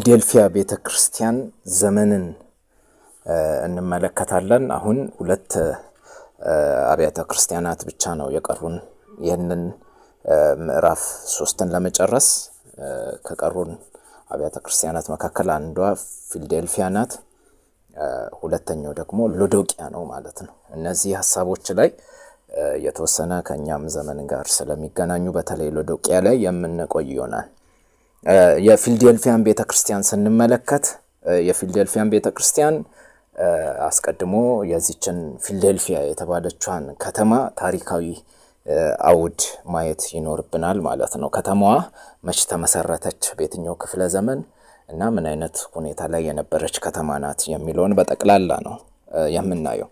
የፊልዴልፊያ ቤተክርስቲያን ዘመንን እንመለከታለን። አሁን ሁለት አብያተ ክርስቲያናት ብቻ ነው የቀሩን። ይህንን ምዕራፍ 3ን ለመጨረስ ከቀሩን አብያተ ክርስቲያናት መካከል አንዷ ፊልዴልፊያ ናት። ሁለተኛው ደግሞ ሎዶቅያ ነው ማለት ነው። እነዚህ ሐሳቦች ላይ የተወሰነ ከኛም ዘመን ጋር ስለሚገናኙ በተለይ ሎዶቅያ ላይ የምንቆይ ይሆናል። የፊልዴልፊያን ቤተክርስቲያን ስንመለከት የፊልዴልፊያን ቤተክርስቲያን አስቀድሞ የዚችን ፊልዴልፊያ የተባለችዋን ከተማ ታሪካዊ አውድ ማየት ይኖርብናል ማለት ነው። ከተማዋ መች ተመሰረተች፣ በየትኛው ክፍለ ዘመን እና ምን አይነት ሁኔታ ላይ የነበረች ከተማ ናት የሚለውን በጠቅላላ ነው የምናየው።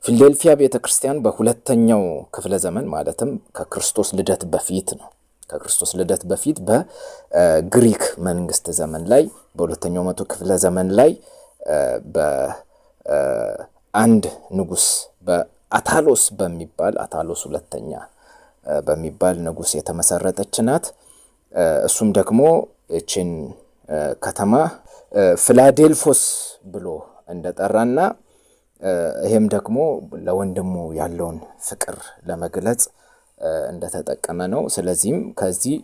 ፊልዴልፊያ ቤተክርስቲያን በሁለተኛው ክፍለ ዘመን ማለትም ከክርስቶስ ልደት በፊት ነው። ከክርስቶስ ልደት በፊት በግሪክ መንግስት ዘመን ላይ በሁለተኛው መቶ ክፍለ ዘመን ላይ በአንድ ንጉስ በአታሎስ በሚባል አታሎስ ሁለተኛ በሚባል ንጉስ የተመሰረተች ናት። እሱም ደግሞ እቺን ከተማ ፊላዴልፎስ ብሎ እንደጠራና ይሄም ደግሞ ለወንድሙ ያለውን ፍቅር ለመግለጽ እንደተጠቀመ ነው። ስለዚህም ከዚህ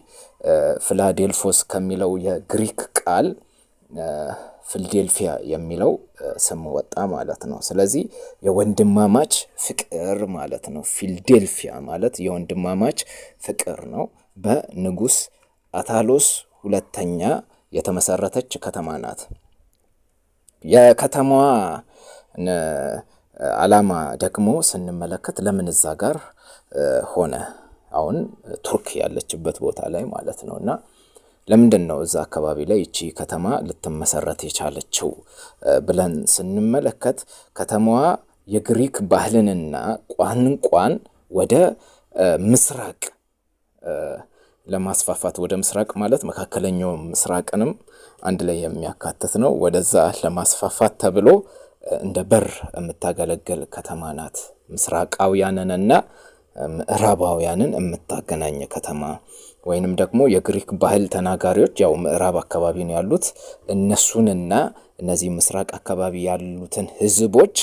ፊላዴልፎስ ከሚለው የግሪክ ቃል ፊልዴልፊያ የሚለው ስም ወጣ ማለት ነው። ስለዚህ የወንድማማች ፍቅር ማለት ነው። ፊልዴልፊያ ማለት የወንድማማች ፍቅር ነው። በንጉስ አታሎስ ሁለተኛ የተመሰረተች ከተማ ናት። የከተማዋ ዓላማ ደግሞ ስንመለከት ለምን እዛ ጋር ሆነ? አሁን ቱርክ ያለችበት ቦታ ላይ ማለት ነውና ለምንድን ነው እዛ አካባቢ ላይ እቺ ከተማ ልትመሰረት የቻለችው ብለን ስንመለከት ከተማዋ የግሪክ ባህልንና ቋንቋን ወደ ምስራቅ ለማስፋፋት ወደ ምስራቅ ማለት መካከለኛው ምስራቅንም አንድ ላይ የሚያካትት ነው። ወደዛ ለማስፋፋት ተብሎ እንደ በር የምታገለግል ከተማ ናት። ምስራቃውያንንና ምዕራባውያንን የምታገናኝ ከተማ ወይንም ደግሞ የግሪክ ባህል ተናጋሪዎች ያው ምዕራብ አካባቢ ነው ያሉት፣ እነሱንና እነዚህ ምስራቅ አካባቢ ያሉትን ህዝቦች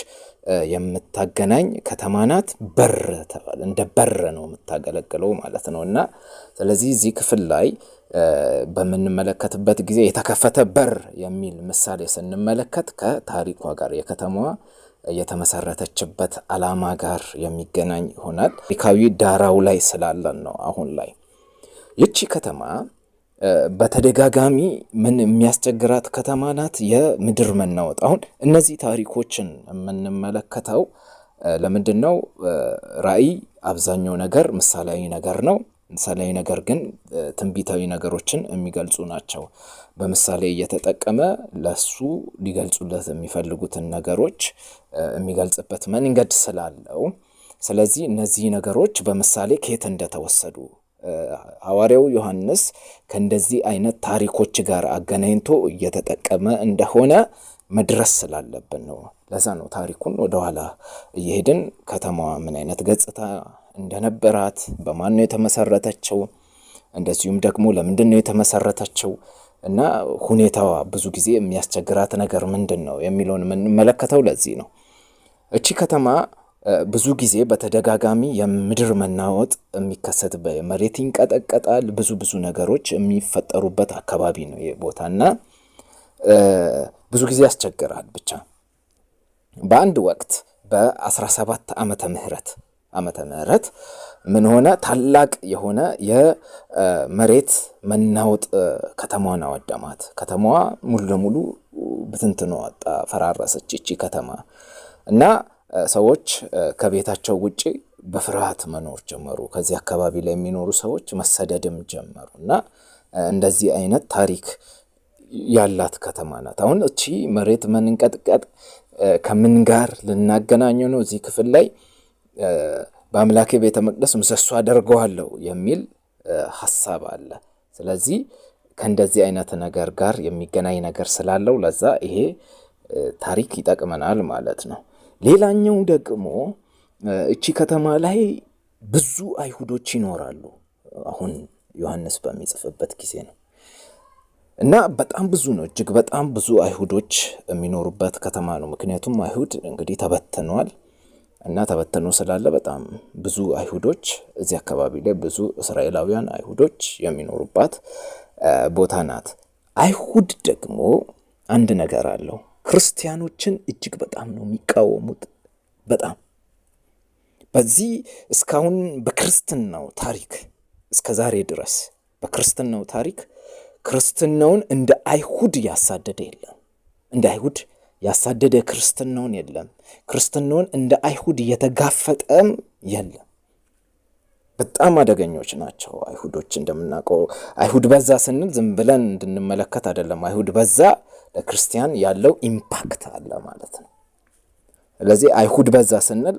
የምታገናኝ ከተማ ናት። በር ተባለ፣ እንደ በር ነው የምታገለግለው ማለት ነውና ስለዚህ እዚህ ክፍል ላይ በምንመለከትበት ጊዜ የተከፈተ በር የሚል ምሳሌ ስንመለከት ከታሪኳ ጋር የከተማዋ የተመሰረተችበት ዓላማ ጋር የሚገናኝ ይሆናል። ታሪካዊ ዳራው ላይ ስላለን ነው። አሁን ላይ ይቺ ከተማ በተደጋጋሚ ምን የሚያስቸግራት ከተማ ናት? የምድር መናወጥ። አሁን እነዚህ ታሪኮችን የምንመለከተው ለምንድን ነው? ራእይ አብዛኛው ነገር ምሳሌያዊ ነገር ነው። ምሳሌያዊ ነገር ግን ትንቢታዊ ነገሮችን የሚገልጹ ናቸው። በምሳሌ እየተጠቀመ ለሱ ሊገልጹለት የሚፈልጉትን ነገሮች የሚገልጽበት መንገድ ስላለው፣ ስለዚህ እነዚህ ነገሮች በምሳሌ ከየት እንደተወሰዱ ሐዋርያው ዮሐንስ ከእንደዚህ አይነት ታሪኮች ጋር አገናኝቶ እየተጠቀመ እንደሆነ መድረስ ስላለብን ነው። ለዛ ነው ታሪኩን ወደኋላ እየሄድን ከተማዋ ምን አይነት ገጽታ እንደነበራት፣ በማን ነው የተመሰረተችው፣ እንደዚሁም ደግሞ ለምንድን ነው የተመሰረተችው እና ሁኔታዋ ብዙ ጊዜ የሚያስቸግራት ነገር ምንድን ነው የሚለውን የምንመለከተው ለዚህ ነው። እቺ ከተማ ብዙ ጊዜ በተደጋጋሚ የምድር መናወጥ የሚከሰትበት፣ መሬት ይንቀጠቀጣል፣ ብዙ ነገሮች የሚፈጠሩበት አካባቢ ነው ይሄ ቦታና ብዙ ጊዜ ያስቸግራል። ብቻ በአንድ ወቅት በ17 ዓመተ ምህረት ምን ሆነ? ታላቅ የሆነ የመሬት መናወጥ ከተማዋን አወደማት። ከተማዋ ሙሉ ለሙሉ ብትንትኗ ወጣ፣ ፈራረሰች እቺ ከተማ እና ሰዎች ከቤታቸው ውጪ በፍርሃት መኖር ጀመሩ። ከዚህ አካባቢ ላይ የሚኖሩ ሰዎች መሰደድም ጀመሩ እና እንደዚህ አይነት ታሪክ ያላት ከተማ ናት። አሁን እቺ መሬት መንቀጥቀጥ ከምን ጋር ልናገናኘው ነው? እዚህ ክፍል ላይ በአምላኬ ቤተ መቅደስ ምሰሶ አደርገዋለሁ የሚል ሐሳብ አለ። ስለዚህ ከእንደዚህ አይነት ነገር ጋር የሚገናኝ ነገር ስላለው ለዛ ይሄ ታሪክ ይጠቅመናል ማለት ነው። ሌላኛው ደግሞ እቺ ከተማ ላይ ብዙ አይሁዶች ይኖራሉ። አሁን ዮሐንስ በሚጽፍበት ጊዜ ነው። እና በጣም ብዙ ነው፣ እጅግ በጣም ብዙ አይሁዶች የሚኖሩበት ከተማ ነው። ምክንያቱም አይሁድ እንግዲህ ተበትነዋል እና ተበትኖ ስላለ በጣም ብዙ አይሁዶች እዚህ አካባቢ ላይ ብዙ እስራኤላውያን አይሁዶች የሚኖሩባት ቦታ ናት። አይሁድ ደግሞ አንድ ነገር አለው፣ ክርስቲያኖችን እጅግ በጣም ነው የሚቃወሙት። በጣም በዚህ እስካሁን በክርስትናው ታሪክ እስከ ዛሬ ድረስ በክርስትናው ታሪክ ክርስትናውን እንደ አይሁድ ያሳደደ የለም። እንደ አይሁድ ያሳደደ ክርስትናውን የለም። ክርስትናውን እንደ አይሁድ የተጋፈጠም የለም። በጣም አደገኞች ናቸው አይሁዶች። እንደምናውቀው አይሁድ በዛ ስንል ዝም ብለን እንድንመለከት አይደለም። አይሁድ በዛ ለክርስቲያን ያለው ኢምፓክት አለ ማለት ነው። ስለዚህ አይሁድ በዛ ስንል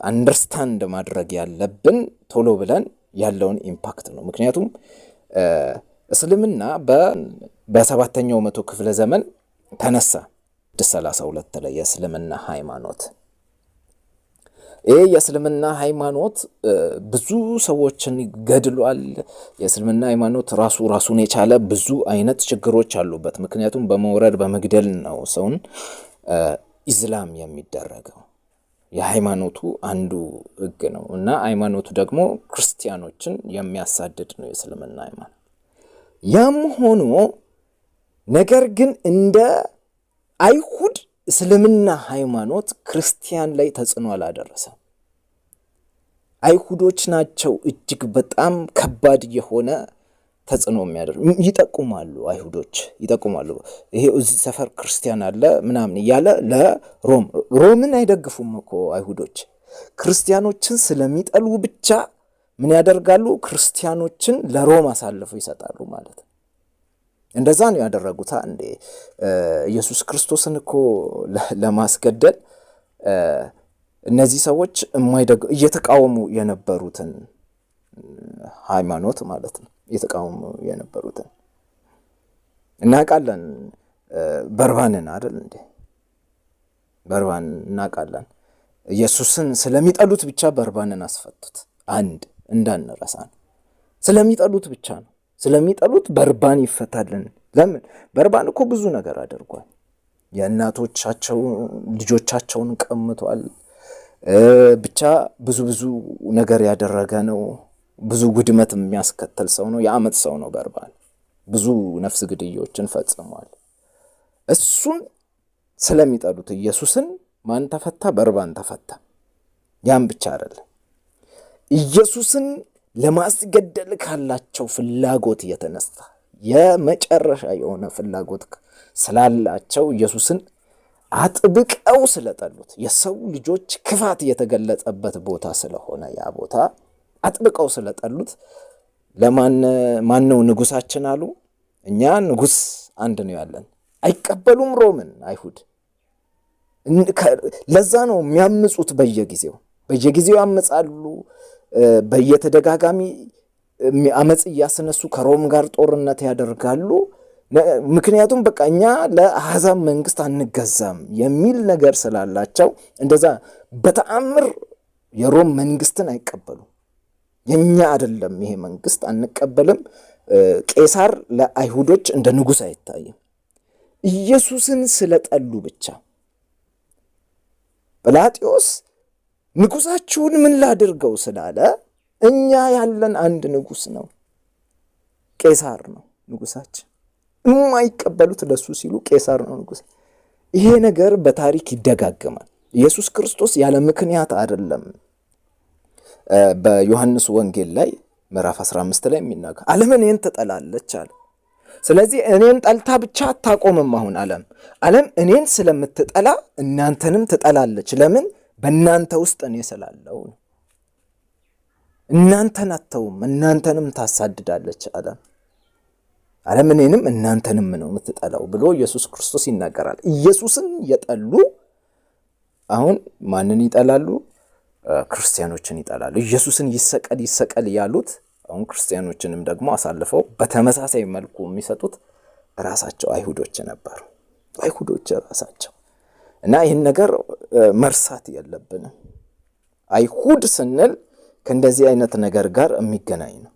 አንደርስታንድ ማድረግ ያለብን ቶሎ ብለን ያለውን ኢምፓክት ነው። ምክንያቱም እስልምና በሰባተኛው መቶ ክፍለ ዘመን ተነሳ 632 ላይ የእስልምና ሃይማኖት። ይህ የእስልምና ሃይማኖት ብዙ ሰዎችን ገድሏል። የእስልምና ሃይማኖት ራሱን የቻለ ብዙ አይነት ችግሮች አሉበት። ምክንያቱም በመውረድ በመግደል ነው ሰውን ኢስላም የሚደረገው። የሃይማኖቱ አንዱ ህግ ነው እና ሃይማኖቱ ደግሞ ክርስቲያኖችን የሚያሳድድ ነው የእስልምና ሃይማኖት። ያም ሆኖ ነገር ግን እንደ አይሁድ እስልምና ሃይማኖት ክርስቲያን ላይ ተጽዕኖ አላደረሰም። አይሁዶች ናቸው እጅግ በጣም ከባድ የሆነ ተጽዕኖ የሚያደርጉ። ይጠቁማሉ፣ አይሁዶች ይጠቁማሉ። ይሄ እዚህ ሰፈር ክርስቲያን አለ ምናምን እያለ ሮምን አይደግፉም እኮ አይሁዶች። ክርስቲያኖችን ስለሚጠሉ ብቻ ምን ያደርጋሉ? ክርስቲያኖችን ለሮም አሳልፈው ይሰጣሉ ማለት ነው። እንደዛ ነው ያደረጉት። አንዴ ኢየሱስ ክርስቶስን እኮ ለማስገደል እነዚህ ሰዎች እየተቃወሙ የነበሩትን ሃይማኖት ማለት ነው፣ እየተቃወሙ የነበሩትን እናውቃለን። በርባንን አይደል እንዴ? በርባን እናውቃለን። ኢየሱስን ስለሚጠሉት ብቻ በርባንን አስፈቱት። አንድ እንዳንረሳ ነው። ስለሚጠሉት ብቻ ነው። ስለሚጠሉት በርባን ይፈታልን። ለምን? በርባን እኮ ብዙ ነገር አድርጓል። የእናቶቻቸው ልጆቻቸውን ቀምቷል። ብቻ ብዙ ነገር ያደረገ ነው። ብዙ ውድመት የሚያስከተል ሰው ነው። የዓመት ሰው ነው በርባን። ብዙ ነፍስ ግድዮችን ፈጽሟል። እሱን ስለሚጠሉት ኢየሱስን ማን ተፈታ? በርባን ተፈታ። ያም ብቻ አይደለም፣ ኢየሱስን ለማስገደል ካላቸው ፍላጎት የተነሳ የመጨረሻ የሆነ ፍላጎት ስላላቸው ኢየሱስን አጥብቀው ስለጠሉት፣ የሰው ልጆች ክፋት የተገለጸበት ቦታ ስለሆነ ያ ቦታ አጥብቀው ስለጠሉት ማነው ንጉሳችን አሉ። እኛ ንጉስ አንድ ነው ያለን። አይቀበሉም ሮምን አይሁድ። ለዛ ነው የሚያምጹት። በየጊዜው ያምጻሉ። በየተደጋጋሚ አመጽ እያስነሱ ከሮም ጋር ጦርነት ያደርጋሉ። ምክንያቱም በቃ እኛ ለአሕዛብ መንግስት አንገዛም የሚል ነገር ስላላቸው እንደዛ በተአምር የሮም መንግስትን አይቀበሉም። የኛ አይደለም ይሄ መንግስት አንቀበልም። ቄሳር ለአይሁዶች እንደ ንጉስ አይታይም። ኢየሱስን ስለጠሉ ብቻ ጲላጦስ ንጉሳችሁን ምን ላድርገው ስላለ እኛ ያለን አንድ ንጉስ ነው፣ ቄሳር ነው ንጉሳችን። የማይቀበሉት ለሱ ሲሉ ቄሳር ነው ንጉስ። ይሄ ነገር በታሪክ ይደጋገማል። ኢየሱስ ክርስቶስ ያለ ምክንያት አይደለም። በዮሐንስ ወንጌል ላይ ምዕራፍ 15 ላይ የሚናገር ዓለም እኔን ትጠላለች አለ። ስለዚህ እኔን ጠልታ ብቻ አታቆምም። አሁን ዓለም እኔን ስለምትጠላ እናንተንም ትጠላለች። ለምን? በእናንተ ውስጥ እኔ ስላለው ነው። እናንተን አተውም፣ እናንተንም ታሳድዳለች ዓለም እኔንም እናንተንም ነው የምትጠላው ብሎ ኢየሱስ ክርስቶስ ይናገራል። ኢየሱስን የጠሉ አሁን ማንን ይጠላሉ? ክርስቲያኖችን ይጠላሉ። ኢየሱስን ይሰቀል ያሉት አሁን ክርስቲያኖችንም ደግሞ አሳልፈው በተመሳሳይ መልኩ የሚሰጡት ራሳቸው አይሁዶች ነበሩ። አይሁዶች ራሳቸው እና ይህን ነገር መርሳት የለብንም። አይሁድ ስንል ከእንደዚህ አይነት ነገር ጋር የሚገናኝ ነው።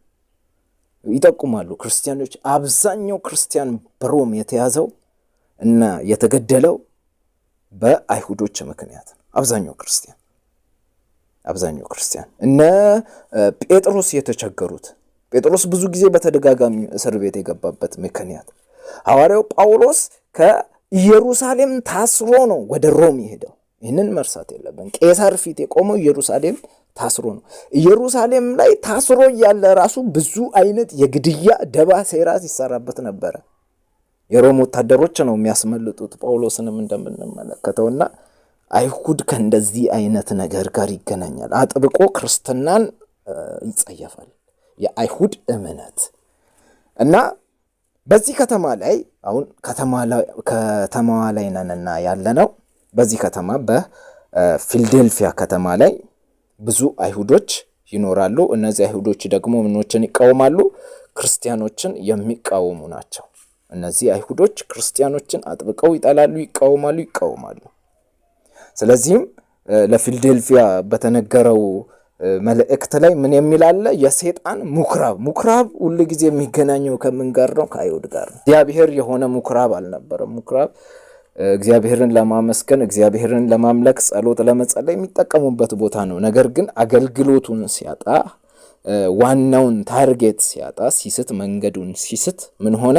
ይጠቁማሉ። ክርስቲያኖች አብዛኛው ክርስቲያን በሮም የተያዘው እና የተገደለው በአይሁዶች ምክንያት ነው። አብዛኛው ክርስቲያን እነ ጴጥሮስ የተቸገሩት፣ ጴጥሮስ ብዙ ጊዜ በተደጋጋሚ እስር ቤት የገባበት ምክንያት፣ ሐዋርያው ጳውሎስ ከኢየሩሳሌም ታስሮ ነው ወደ ሮም የሄደው። ይህንን መርሳት የለብን። ቄሳር ፊት የቆመው ኢየሩሳሌም ታስሮ ነው። ኢየሩሳሌም ላይ ታስሮ ያለ ራሱ ብዙ አይነት የግድያ ደባ፣ ሴራ ሲሰራበት ነበረ። የሮም ወታደሮች ነው የሚያስመልጡት ጳውሎስንም እንደምንመለከተውና አይሁድ ከእንደዚህ አይነት ነገር ጋር ይገናኛል። አጥብቆ ክርስትናን ይጸየፋል፣ የአይሁድ እምነት እና በዚህ ከተማ ላይ አሁን ከተማዋ ላይ ነንና ያለነው። በዚህ ከተማ በፊልዴልፊያ ከተማ ላይ ብዙ አይሁዶች ይኖራሉ። እነዚህ አይሁዶች ደግሞ ምኖችን ይቃወማሉ? ክርስቲያኖችን የሚቃወሙ ናቸው። እነዚህ አይሁዶች ክርስቲያኖችን አጥብቀው ይጠላሉ፣ ይቃወማሉ። ስለዚህም ለፊልዴልፊያ በተነገረው መልእክት ላይ ምን የሚል አለ? የሰይጣን ምኩራብ ሁሉ ጊዜ የሚገናኘው ከምን ጋር ነው? ከአይሁድ ጋር ነው። እግዚአብሔር የሆነ ምኩራብ አልነበረም። ምኩራብ እግዚአብሔርን ለማመስገን፣ እግዚአብሔርን ለማምለክ፣ ጸሎት ለመጸለይ የሚጠቀሙበት ቦታ ነው። ነገር ግን አገልግሎቱን ሲያጣ፣ ዋናውን ታርጌት ሲያጣ፣ ሲስት፣ መንገዱን ሲስት ምን ሆነ?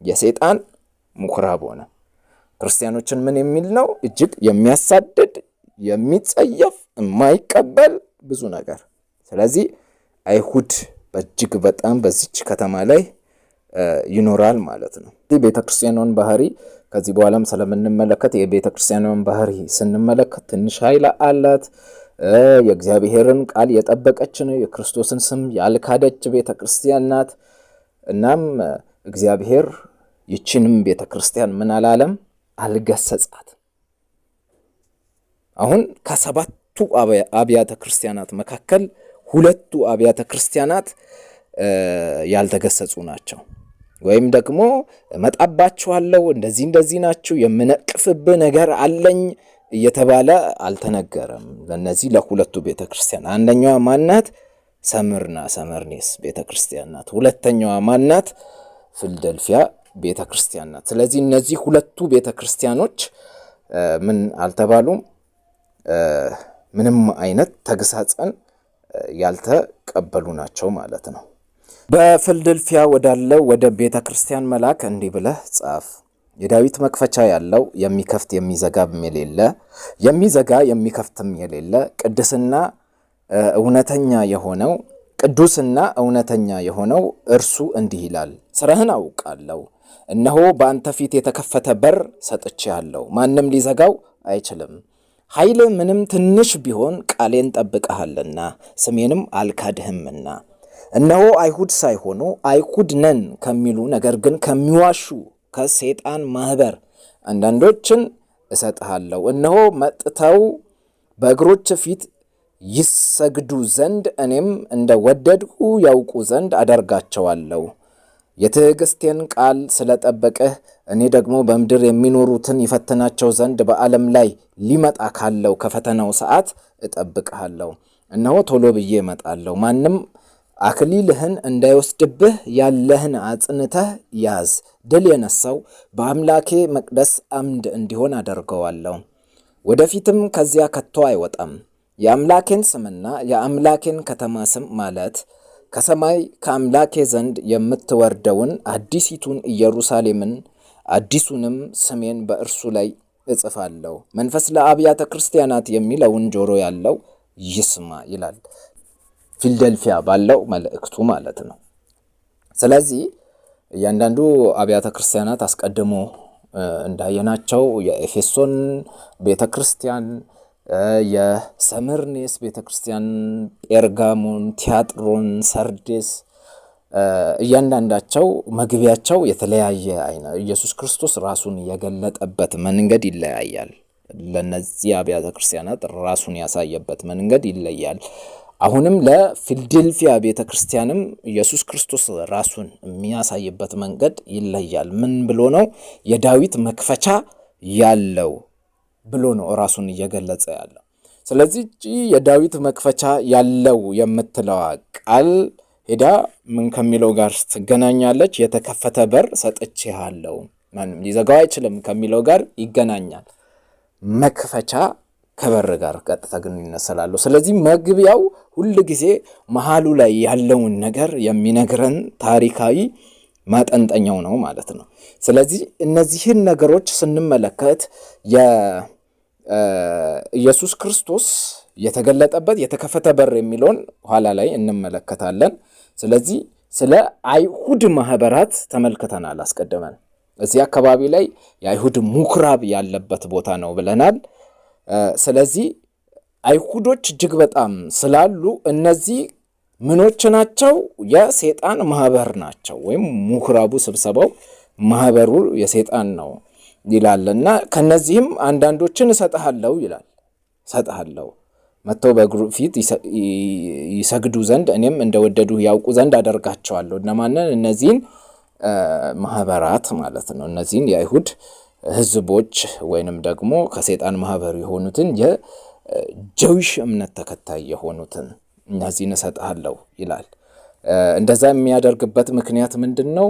የሰይጣን ምኩራብ ሆነ። ክርስቲያኖችን ምን የሚል ነው? እጅግ የሚያሳድድ፣ የሚጸየፍ፣ የማይቀበል ብዙ ነገር። ስለዚህ አይሁድ በእጅግ በጣም በዚች ከተማ ላይ ይኖራል ማለት ነው። ቤተክርስቲያኗን ባህሪ ከዚህ በኋላም ስለምንመለከት የቤተክርስቲያኗን ባህሪ ስንመለከት ትንሽ ኃይል አላት። የእግዚአብሔርን ቃል የጠበቀች ነው። የክርስቶስን ስም ያልካደች ቤተክርስቲያን ናት። እናም እግዚአብሔር ይችንም ቤተክርስቲያን ምን አላለም? አልገሰጻት። አሁን ከሰባቱ አብያተ ክርስቲያናት መካከል 2ቱ አብያተ ክርስቲያናት ያልተገሰጹ ናቸው። ወይም ደግሞ እመጣባችኋለሁ፣ እንደዚህ ናችሁ፣ የምነቅፍብህ ነገር አለኝ እየተባለ አልተነገረም ለነዚህ ለ2ቱ ቤተክርስቲያን። አንደኛዋ ማናት? ሰምርና ሰመርኔስ ቤተክርስቲያን ናት። ሁለተኛዋ ማናት? ፊልዴልፊያ ቤተክርስቲያን ናት። ስለዚህ እነዚህ 2ቱ ቤተክርስቲያኖች ምን አልተባሉም? ምንም አይነት ተግሳጽን ያልተቀበሉ ናቸው ማለት ነው። በፊልዴልፊያ ወዳለው ወደ ቤተክርስቲያን መልአክ እንዲህ ብለህ ጻፍ። የዳዊት መክፈቻ ያለው የሚከፍት የሚዘጋም የሌለ የሚዘጋ የሚከፍትም የሌለ ቅዱስና እውነተኛ የሆነው እርሱ እንዲህ ይላል፣ ስራህን አውቃለሁ። እነሆ በአንተ ፊት የተከፈተ በር ሰጥቼሃለሁ፣ ማንም ሊዘጋው አይችልም። ኃይል ምንም ትንሽ ቢሆን ቃሌን ጠብቀሃልና ስሜንም አልካድህምና። እነሆ አይሁድ ሳይሆኑ አይሁድ ነን ከሚሉ ነገር ግን ከሚዋሹ ከሰይጣን ማህበር አንዳንዶችን እሰጥሃለሁ። እነሆ መጥተው በእግሮች ፊት ይሰግዱ ዘንድ እኔም እንደወደድሁ ያውቁ ዘንድ አደርጋቸዋለሁ። የትዕግስቴን ቃል ስለጠበቅህ እኔ ደግሞ በምድር የሚኖሩትን ይፈትናቸው ዘንድ በዓለም ላይ ሊመጣ ካለው ከፈተናው ሰዓት እጠብቅሃለሁ። እነሆ ቶሎ ብዬ እመጣለሁ። ማንም አክሊልህን እንዳይወስድብህ ያለህን አጽንተህ ያዝ። ድል የነሳው በአምላኬ መቅደስ አምድ እንዲሆን አደርገዋለሁ፣ ወደፊትም ከዚያ ከቶ አይወጣም። የአምላኬን ስምና የአምላኬን ከተማ ስም ማለት ከሰማይ ከአምላኬ ዘንድ የምትወርደውን አዲሲቱን ኢየሩሳሌምን አዲሱንም ስሜን በእርሱ ላይ እጽፋለሁ። መንፈስ ለአብያተ ክርስቲያናት የሚለውን ጆሮ ያለው ይስማ ይላል ፊልዴልፊያ ባለው መልእክቱ ማለት ነው። ስለዚህ እያንዳንዱ አብያተ ክርስቲያናት አስቀድሞ እንዳየናቸው የኤፌሶን ቤተክርስቲያን፣ የሰምርኔስ ቤተክርስቲያን፣ ጴርጋሞን፣ ቲያጥሮን፣ ሰርዴስ እያንዳንዳቸው መግቢያቸው የተለያየ አይነት ኢየሱስ ክርስቶስ ራሱን የገለጠበት መንገድ ይለያያል። ለነዚህ አብያተ ክርስቲያናት ራሱን ያሳየበት መንገድ ይለያል። አሁንም ለፊልዴልፊያ ቤተክርስቲያንም ኢየሱስ ክርስቶስ ራሱን የሚያሳይበት መንገድ ይለያል። ምን ብሎ ነው? የዳዊት መክፈቻ ያለው ብሎ ነው ራሱን እየገለጸ ያለው። ስለዚህ የዳዊት መክፈቻ ያለው የምትለዋ ቃል ሄዳ ምን ከሚለው ጋር ትገናኛለች? የተከፈተ በር ሰጥቼሃለሁ፣ ማንም ሊዘጋው አይችልም ከሚለው ጋር ይገናኛል። መክፈቻ ከበር ጋር ቀጥታ ግንኙነት ስላለው፣ ስለዚህ መግቢያው ሁል ጊዜ መሃሉ ላይ ያለውን ነገር የሚነግረን ታሪካዊ ማጠንጠኛው ነው ማለት ነው። ስለዚህ እነዚህን ነገሮች ስንመለከት የኢየሱስ ክርስቶስ የተገለጠበት የተከፈተ በር የሚለውን ኋላ ላይ እንመለከታለን። ስለዚህ ስለ አይሁድ ማህበራት ተመልክተናል አስቀድመን። እዚህ አካባቢ ላይ የአይሁድ ምኩራብ ያለበት ቦታ ነው ብለናል። ስለዚህ አይሁዶች እጅግ በጣም ስላሉ እነዚህ ምኖች ናቸው? የሰይጣን ማህበር ናቸው። ወይም ምኩራቡ፣ ስብሰባው፣ ማህበሩ የሰይጣን ነው ይላልና ከነዚህም አንዳንዶችን እሰጥሃለሁ ይላል። እሰጥሃለሁ መጥተው በእግሩ ፊት ይሰግዱ ዘንድ እኔም እንደወደዱ ያውቁ ዘንድ አደርጋቸዋለሁ። እነማንን? እነዚህን ማህበራት ማለት ነው። እነዚህን የአይሁድ ህዝቦች ወይንም ደግሞ ከሰይጣን ማህበር የሆኑትን የጀዊሽ እምነት ተከታይ የሆኑትን እነዚህን እሰጥሃለሁ ይላል። እንደዛ የሚያደርግበት ምክንያት ምንድን ነው?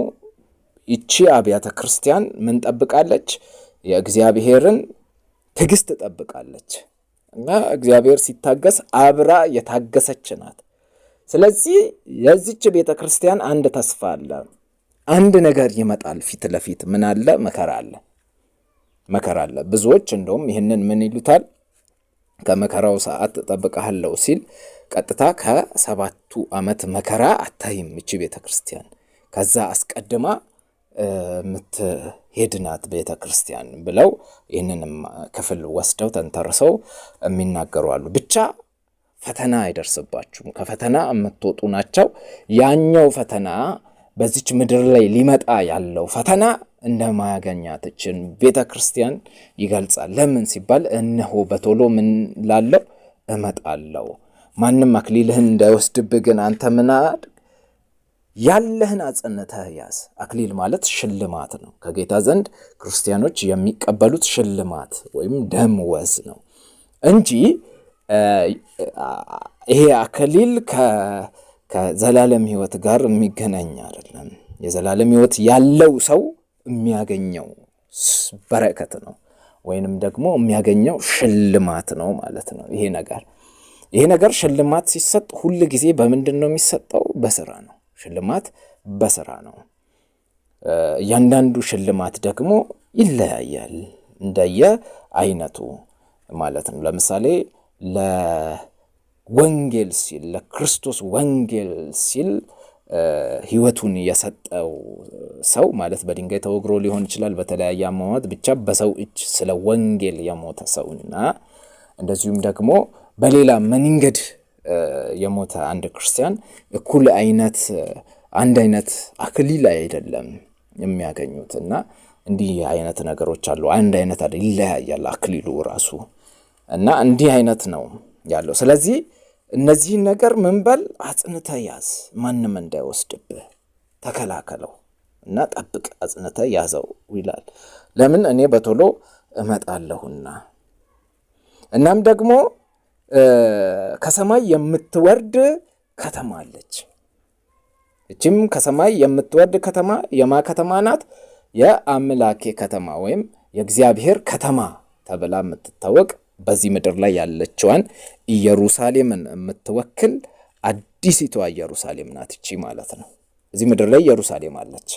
ይቺ አብያተ ክርስቲያን ምን ጠብቃለች? የእግዚአብሔርን ትዕግስት ጠብቃለች። እና እግዚአብሔር ሲታገስ አብራ የታገሰች ናት። ስለዚህ የዚች ቤተ ክርስቲያን አንድ ተስፋ አለ። አንድ ነገር ይመጣል ፊት ለፊት። ምን አለ? መከራ አለ። መከራ አለ። ብዙዎች እንደውም ይህንን ምን ይሉታል? ከመከራው ሰዓት እጠብቅሃለሁ ሲል ቀጥታ ከ7 ዓመት መከራ አታይም እቺ ቤተ ክርስቲያን፣ ከዛ አስቀድማ ምትሄድ ናት ቤተ ክርስቲያን ብለው ይህንንም ክፍል ወስደው ተንተርሰው የሚናገሩ አሉ። ብቻ ፈተና አይደርስባችሁም፣ ከፈተና የምትወጡ ናቸው። ያኛው ፈተና በዚች ምድር ላይ ሊመጣ ያለው ፈተና እንደማያገኛትችን ቤተ ክርስቲያን ይገልጻል። ለምን ሲባል እነሆ በቶሎ ምን ላለው እመጣለሁ፣ ማንም አክሊልህን እንዳይወስድብህ ግን አንተ ምን አድርግ? ያለህን አጽንተህ ያዝ። አክሊል ማለት ሽልማት ነው። ከጌታ ዘንድ ክርስቲያኖች የሚቀበሉት ሽልማት ወይም ደመወዝ ነው እንጂ ይሄ አክሊል ከዘላለም ሕይወት ጋር የሚገናኝ አይደለም። የዘላለም ሕይወት ያለው ሰው የሚያገኘው በረከት ነው ወይንም ደግሞ የሚያገኘው ሽልማት ነው ማለት ነው። ይሄ ነገር ሽልማት ሲሰጥ ሁል ጊዜ በምንድን ነው የሚሰጠው? በስራ ነው። ሽልማት በስራ ነው። እያንዳንዱ ሽልማት ደግሞ ይለያያል እንደየ አይነቱ ማለት ነው። ለምሳሌ ለወንጌል ሲል ለክርስቶስ ወንጌል ሲል ሕይወቱን የሰጠው ሰው ማለት በድንጋይ ተወግሮ ሊሆን ይችላል፣ በተለያየ አሟሟት ብቻ በሰው እጅ ስለ ወንጌል የሞተ ሰውና እንደዚሁም ደግሞ በሌላ መንገድ የሞተ አንድ ክርስቲያን እኩል አይነት አንድ አይነት አክሊል አይደለም የሚያገኙት እና እንዲህ አይነት ነገሮች አሉ። አንድ አይነት አይደል፣ ይለያያል አክሊሉ ራሱ እና እንዲህ አይነት ነው ያለው። ስለዚህ እነዚህን ነገር ምንበል አጽንተህ ያዝ፣ ማንም እንዳይወስድብህ ተከላከለው እና ጠብቅ፣ አጽንተህ ያዘው ይላል። ለምን? እኔ በቶሎ እመጣለሁና። እናም ደግሞ ከሰማይ የምትወርድ ከተማ አለች። እቺም ከሰማይ የምትወርድ ከተማ የማ ከተማ ናት? የአምላኬ ከተማ ወይም የእግዚአብሔር ከተማ ተብላ የምትታወቅ በዚህ ምድር ላይ ያለችዋን ኢየሩሳሌምን የምትወክል አዲሲቷ ኢየሩሳሌም ናት እቺ ማለት ነው። እዚህ ምድር ላይ ኢየሩሳሌም አለች።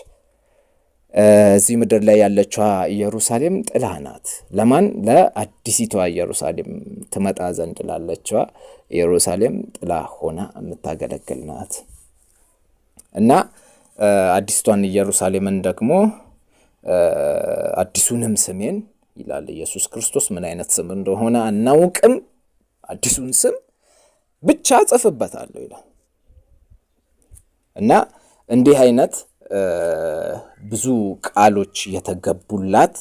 እዚህ ምድር ላይ ያለችዋ ኢየሩሳሌም ጥላ ናት። ለማን? ለአዲሲቷ ኢየሩሳሌም ትመጣ ዘንድ ላለችዋ ኢየሩሳሌም ጥላ ሆና የምታገለግል ናት እና አዲስቷን ኢየሩሳሌምን ደግሞ አዲሱንም ስሜን ይላል ኢየሱስ ክርስቶስ። ምን አይነት ስም እንደሆነ አናውቅም። አዲሱን ስም ብቻ ጽፍበታለሁ ይላል እና እንዲህ አይነት ብዙ ቃሎች የተገቡላት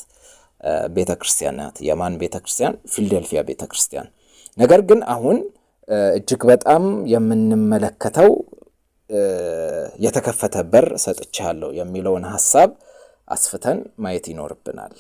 ቤተክርስቲያን ናት። የማን ቤተክርስቲያን? ፊላዴልፊያ ቤተክርስቲያን። ነገር ግን አሁን እጅግ በጣም የምንመለከተው የተከፈተ በር ሰጥቻለሁ የሚለውን ሐሳብ አስፍተን ማየት ይኖርብናል።